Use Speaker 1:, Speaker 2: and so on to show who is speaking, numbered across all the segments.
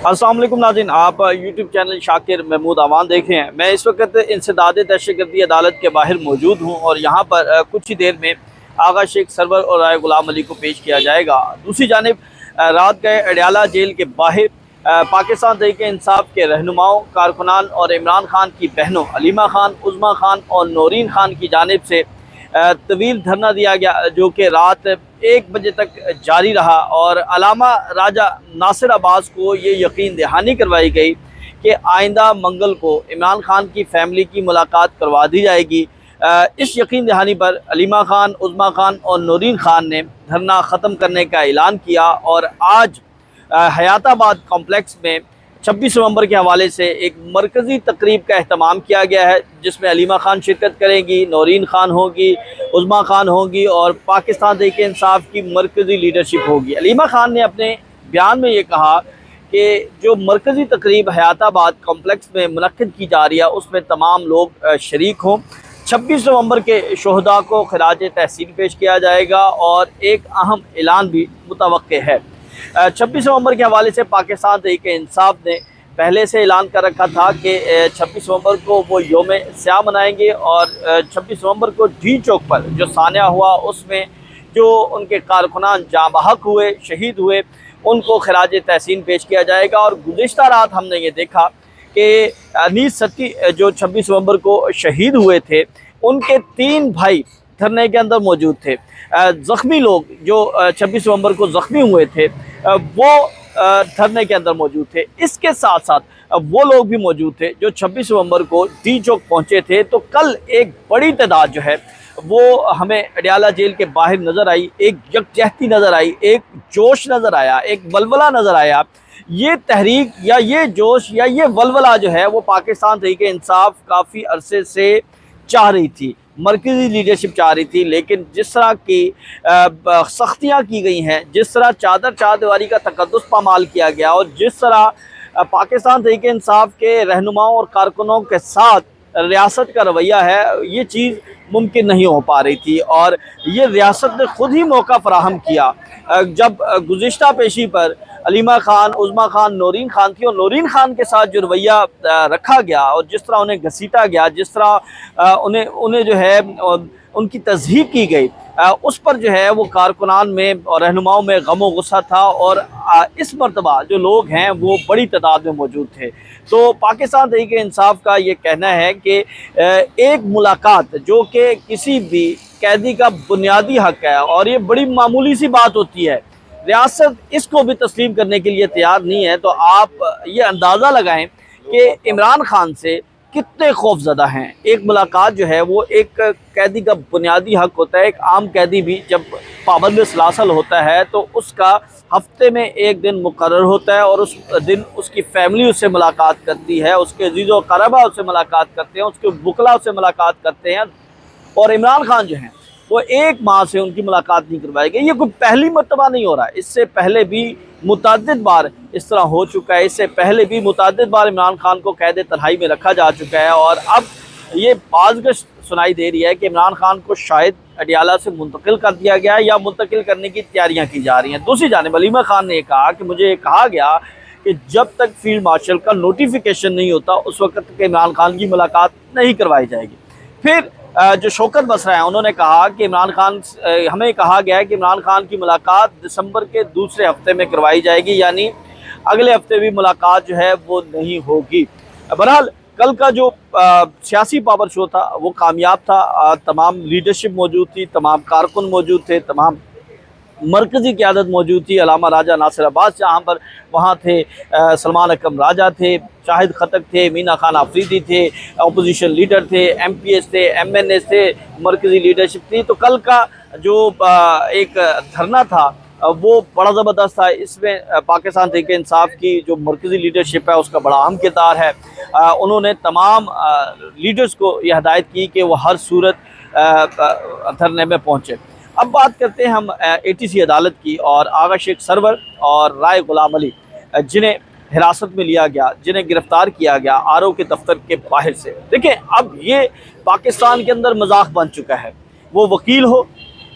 Speaker 1: अस्सलाम वालेकुम नाज़रीन, आप यूट्यूब चैनल शाकिर महमूद अवान देख रहे हैं। मैं इस वक्त इंसदाद दहशतगर्दी अदालत के बाहर मौजूद हूँ और यहाँ पर कुछ ही देर में आगा शेख सरवर और राय गुलाम अली को पेश किया जाएगा। दूसरी जानिब रात गए अडयाला जेल के बाहर पाकिस्तान तहरीक इंसाफ के रहनुमाओं, कारकुनान और इमरान खान की बहनों अलीमा खान, उज़मा खान और नौरीन खान की जानिब से तवील धरना दिया गया, जो कि रात 1 बजे तक जारी रहा। और अलामा राजा नासिर अब्बास को ये यकीन दहानी करवाई गई कि आइंदा मंगल को इमरान खान की फ़ैमिली की मुलाकात करवा दी जाएगी। इस यकीन दहानी पर अलीमा खान, उज़मा खान और नौरीन खान ने धरना ख़त्म करने का ऐलान किया और आज हयाताबाद कॉम्प्लेक्स में 26 नवंबर के हवाले से एक मरकज़ी तकरीब का अहतमाम किया गया है, जिसमें अलीमा खान शिरकत करेंगी, नौरीन खान होगी, उज़मा खान होगी और पाकिस्तान तहरीक इंसाफ की मरकज़ी लीडरशिप होगी। अलीमा खान ने अपने बयान में ये कहा कि जो मरकज़ी तकरीब हयाताबाद कॉम्प्लेक्स में मुनक्किद की जा रही है उसमें तमाम लोग शरीक हों। 26 नवंबर के शोहदा को खराज तहसीन पेश किया जाएगा और एक अहम ऐलान भी मुतवक्के है। 26 नवंबर के हवाले से पाकिस्तान तहरीक इंसाफ ने पहले से ऐलान कर रखा था कि 26 नवंबर को वो योम स्याह मनाएंगे और 26 नवंबर को डी चौक पर जो सानिया हुआ उसमें जो उनके कारकुनान जाँ बहक हुए, शहीद हुए, उनको खराज तहसीन पेश किया जाएगा। और गुज़िश्ता रात हमने ये देखा कि अनीस सत्ती जो 26 नवंबर को शहीद हुए थे, उनके 3 भाई धरने के अंदर मौजूद थे। ज़ख्मी लोग जो 26 नवंबर को ज़ख्मी हुए थे वो धरने के अंदर मौजूद थे। इसके साथ साथ वो लोग भी मौजूद थे जो 26 नवंबर को डी चौक पहुँचे थे। तो कल एक बड़ी तादाद जो है वो हमें अडयाला जेल के बाहर नज़र आई, एक यकजहती नज़र आई, एक जोश नज़र आया, एक वलवला नज़र आया। ये तहरीक या ये जोश या ये वलवला जो है वो पाकिस्तान तहरीक इंसाफ काफ़ी अरसे से चाह रही थी, मरकज़ी लीडरशिप चाह रही थी। लेकिन जिस तरह की सख्तियाँ की गई हैं, जिस तरह चारदीवारी का तकद्दुस पामाल किया गया और जिस तरह पाकिस्तान तहरीक इंसाफ के रहनुमाओं और कारकुनों के साथ रियासत का रवैया है, ये चीज़ मुमकिन नहीं हो पा रही थी। और ये रियासत ने ख़ुद ही मौका फ़राहम किया जब गुज़िश्ता पेशी पर अलीमा खान, उज़मा खान, नौरीन खान थी और नौरीन खान के साथ जो रवैया रखा गया और जिस तरह उन्हें घसीटा गया, जिस तरह उन्हें जो है उनकी तज़हीक की गई, उस पर जो है वो कारकुनान में और रहनुमाओं में गम गुस्सा था। और इस मरतबा जो लोग हैं वो बड़ी तादाद में मौजूद थे। तो पाकिस्तान तहरीक इंसाफ का ये कहना है कि एक मुलाकात जो कि किसी भी कैदी का बुनियादी हक़ है और ये बड़ी मामूली सी बात होती है, रियासत इसको भी तस्लीम करने के लिए तैयार नहीं है। तो आप ये अंदाज़ा लगाएं कि इमरान खान से कितने खौफज़दा हैं। एक मुलाकात जो है वो एक कैदी का बुनियादी हक़ होता है। एक आम कैदी भी जब पाबंद सलासल होता है तो उसका हफ्ते में एक दिन मुकर्रर होता है और उस दिन उसकी फ़ैमिली उससे मुलाकात करती है, उसके अज़ीज़ो क़रबा उससे मुलाकात करते हैं, उसके वकला उससे मुलाकात करते हैं। और इमरान खान जो हैं वो 1 माह से उनकी मुलाकात नहीं करवाई गई। ये कोई पहली मरतबा नहीं हो रहा है, इससे पहले भी मुतअद्दिद बार इस तरह हो चुका है। इससे पहले भी मुतअद्दिद बार इमरान खान को कैद तन्हाई में रखा जा चुका है। और अब ये बाज़गश सुनाई दे रही है कि इमरान खान को शायद अडयाला से मुंतकिल कर दिया गया या मुंतकिल करने की तैयारियाँ की जा रही हैं। दूसरी जानिब अलीमा खान ने कहा कि मुझे कहा गया कि जब तक फील्ड मार्शल का नोटिफिकेशन नहीं होता उस वक्त तक इमरान खान की मुलाकात नहीं करवाई जाएगी। फिर जो शौकत बसरा हैं उन्होंने कहा कि इमरान खान, हमें कहा गया है कि इमरान खान की मुलाकात दिसंबर के दूसरे हफ्ते में करवाई जाएगी, यानी अगले हफ्ते भी मुलाकात जो है वो नहीं होगी। बहरहाल कल का जो सियासी पावर शो था वो कामयाब था। तमाम लीडरशिप मौजूद थी, तमाम कारकुन मौजूद थे, तमाम मरकज़ी क़यादत मौजूद थी। अलामा राजा नासिर अब्बास जहाँ पर वहाँ थे, सलमान अकरम राजा थे, शाहिद खटक थे, मीना खान आफरीदी थे, अपोजिशन लीडर थे, MPs थे, MNAs थे, मरकज़ी लीडरशिप थी। तो कल का जो एक धरना था वो बड़ा ज़बरदस्त था। इसमें पाकिस्तान तहरीक इंसाफ की जो मरकज़ी लीडरशिप है उसका बड़ा अहम किरदार है। उन्होंने तमाम लीडर्स को यह हिदायत की कि वो हर सूरत धरने में पहुँचे। अब बात करते हैं हम ATC अदालत की और आगा शेख सरवर और राय गुलाम अली, जिन्हें हिरासत में लिया गया, जिन्हें गिरफ़्तार किया गया RO के दफ्तर के बाहर से। देखिए अब ये पाकिस्तान के अंदर मजाक बन चुका है। वो वकील हो,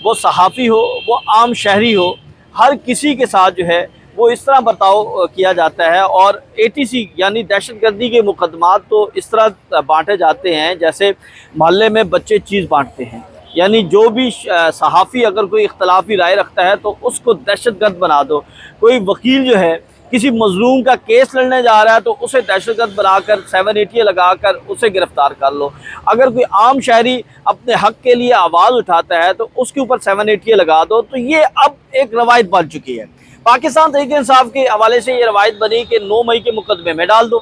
Speaker 1: वो सहाफ़ी हो, वो आम शहरी हो, हर किसी के साथ जो है وہ اس طرح برتاؤ کیا جاتا ہے، اور ATC یعنی دہشت گردی کے مقدمات تو اس طرح بانٹے جاتے ہیں جیسے محلے میں بچے چیز بانٹتے ہیں، یعنی جو بھی صحافی اگر کوئی اختلافی رائے رکھتا ہے تو اس کو دہشت گرد بنا دو، کوئی وکیل جو ہے کسی مظلوم کا کیس لڑنے جا رہا ہے تو اسے دہشت گرد بنا کر 780 لگا کر اسے گرفتار کر لو، اگر کوئی عام شہری اپنے حق کے لیے آواز اٹھاتا ہے تو اس کے اوپر 780 لگا دو۔ تو یہ اب ایک روایت بن چکی ہے۔ پاکستان تحریک انصاف کے حوالے سے یہ روایت بنی کہ 9 مئی کے مقدمے میں ڈال دو،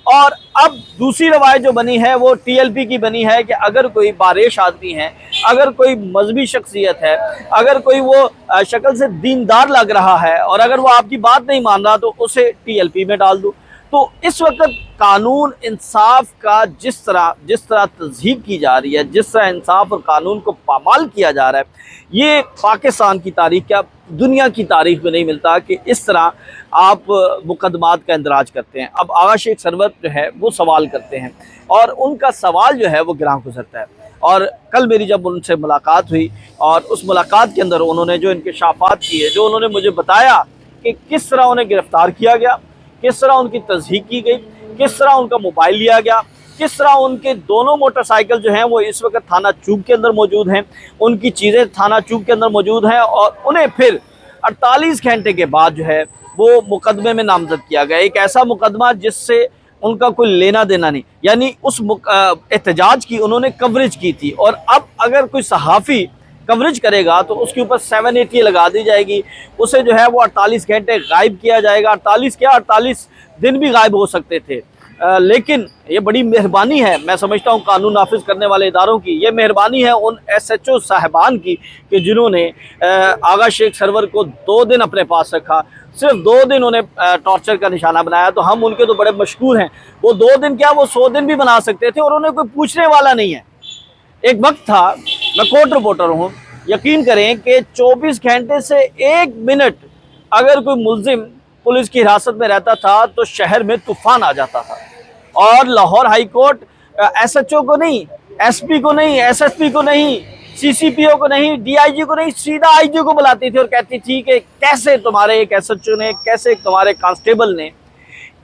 Speaker 1: اور اب دوسری روایت جو بنی ہے وہ TLP کی بنی ہے کہ اگر کوئی باریش آدمی ہے، اگر کوئی مذہبی شخصیت ہے، اگر کوئی وہ شکل سے دیندار لگ رہا ہے اور اگر وہ آپ کی بات نہیں مان رہا تو اسے TLP میں ڈال دو۔ تو اس وقت قانون انصاف کا جس طرح تذہیب کی جا رہی ہے، جس طرح انصاف اور قانون کو پامال کیا جا رہا ہے، یہ پاکستان کی تاریخ کیا دنیا کی تاریخ میں نہیں ملتا کہ اس طرح آپ مقدمات کا اندراج کرتے ہیں۔ اب آغا شیخ سرور جو ہے وہ سوال کرتے ہیں اور ان کا سوال جو ہے وہ گراں گزرتا ہے، اور کل میری جب ان سے ملاقات ہوئی اور اس ملاقات کے اندر انہوں نے جو انکشافات کیے، جو انہوں نے مجھے بتایا کہ کس طرح انہیں گرفتار کیا گیا، کس طرح ان کی تصدیق کی گئی، کس طرح ان کا موبائل لیا گیا، کس طرح ان کے دونوں موٹر سائیکل جو ہیں وہ اس وقت تھانہ چوب کے اندر موجود ہیں، ان کی چیزیں تھانہ چوب کے اندر موجود ہیں، اور انہیں پھر 48 گھنٹے کے بعد جو ہے وہ مقدمے میں نامزد کیا گیا، ایک ایسا مقدمہ جس سے ان کا کوئی لینا دینا نہیں، یعنی اس احتجاج کی انہوں نے کوریج کی تھی، اور اب اگر کوئی صحافی کوریج کرے گا تو اس کے اوپر 780 لگا دی جائے گی، اسے جو ہے وہ 48 گھنٹے غائب کیا جائے گا، 48 دن بھی غائب ہو سکتے تھے۔ لیکن یہ بڑی مہربانی ہے، میں سمجھتا ہوں قانون نافذ کرنے والے اداروں کی، یہ مہربانی ہے ان SHO صاحبان کی کہ جنہوں نے آغا شیخ سرور کو 2 دن اپنے پاس رکھا، صرف 2 دن انہیں ٹارچر کا نشانہ بنایا، تو ہم ان کے تو بڑے مشکور ہیں۔ وہ 2 دن کیا، وہ 100 دن بھی بنا سکتے تھے، اور انہیں کوئی پوچھنے والا نہیں ہے۔ ایک وقت تھا، میں کورٹ رپورٹر ہوں، یقین کریں کہ 24 گھنٹے سے 1 منٹ اگر کوئی ملزم پولیس کی حراست میں رہتا تھا تو شہر میں طوفان آ جاتا تھا، اور لاہور ہائی کورٹ SHO کو نہیں، SP کو نہیں، SSP کو نہیں، CCPO کو نہیں، DIG کو نہیں، سیدھا IG کو بلاتی تھی اور کہتی تھی کہ کیسے تمہارے ایک SHO نے، کیسے تمہارے کانسٹیبل نے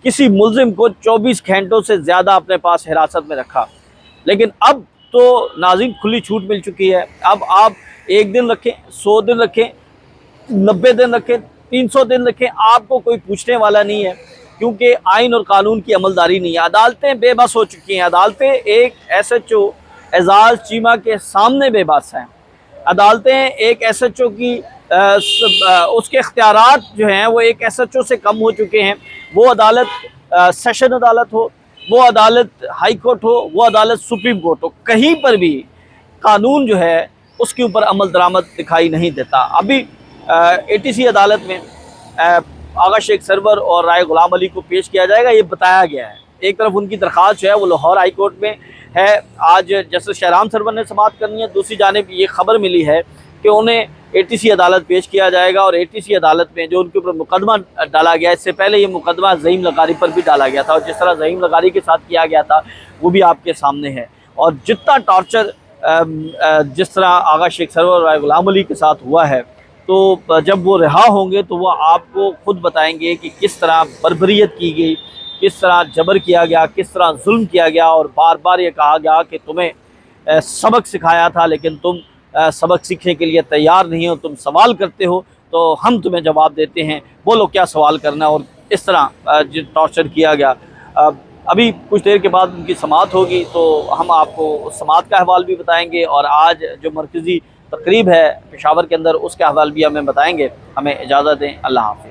Speaker 1: کسی ملزم کو 24 گھنٹوں سے زیادہ اپنے پاس حراست میں رکھا۔ لیکن اب تو ناظرین کھلی چھوٹ مل چکی ہے، اب آپ 1 دن رکھیں، 100 دن رکھیں، 90 دن رکھیں، 300 دن رکھیں، آپ کو کوئی پوچھنے والا نہیں ہے، کیونکہ آئین اور قانون کی عملداری نہیں ہے۔ عدالتیں بے بس ہو چکی ہیں، عدالتیں ایک SHO اعزاز چیمہ کے سامنے بے بس ہیں، عدالتیں ایک SHO کی اس کے اختیارات جو ہیں وہ ایک SHO سے کم ہو چکے ہیں، وہ عدالت سیشن عدالت ہو، وہ عدالت ہائی کورٹ ہو، وہ عدالت سپریم کورٹ ہو، کہیں پر بھی قانون جو ہے اس کے اوپر عمل درآمد دکھائی نہیں دیتا۔ ابھی ATC عدالت میں آغا شیخ سرور اور رائے غلام علی کو پیش کیا جائے گا، یہ بتایا گیا ہے۔ ایک طرف ان کی درخواست جو ہے وہ لاہور ہائی کورٹ میں ہے، آج جسٹس شہرام سرور نے سماعت کرنی ہے، دوسری جانب یہ خبر ملی ہے کہ انہیں ATC عدالت پیش کیا جائے گا، اور ATC عدالت میں جو ان کے اوپر مقدمہ ڈالا گیا، اس سے پہلے یہ مقدمہ زعیم لغاری پر بھی ڈالا گیا تھا، اور جس طرح زعیم لغاری کے ساتھ کیا گیا تھا وہ بھی آپ کے سامنے ہے، اور جتنا ٹارچر جس طرح آغا شیخ سرور اور رائے غلام علی کے ساتھ ہوا ہے، تو جب وہ رہا ہوں گے تو وہ آپ کو خود بتائیں گے کہ کس طرح بربریت کی گئی، کس طرح جبر کیا گیا، کس طرح ظلم کیا گیا، اور بار بار یہ کہا گیا کہ تمہیں سبق سکھایا تھا لیکن تم سبق سیکھنے کے لیے تیار نہیں ہو، تم سوال کرتے ہو تو ہم تمہیں جواب دیتے ہیں، بولو کیا سوال کرنا ہے، اور اس طرح ٹارچر کیا گیا۔ ابھی کچھ دیر کے بعد ان کی سماعت ہوگی تو ہم آپ کو اس سماعت کا احوال بھی بتائیں گے، اور آج جو مرکزی تقریب ہے پشاور کے اندر اس کا احوال بھی ہمیں بتائیں گے۔ ہمیں اجازت دیں، اللہ حافظ۔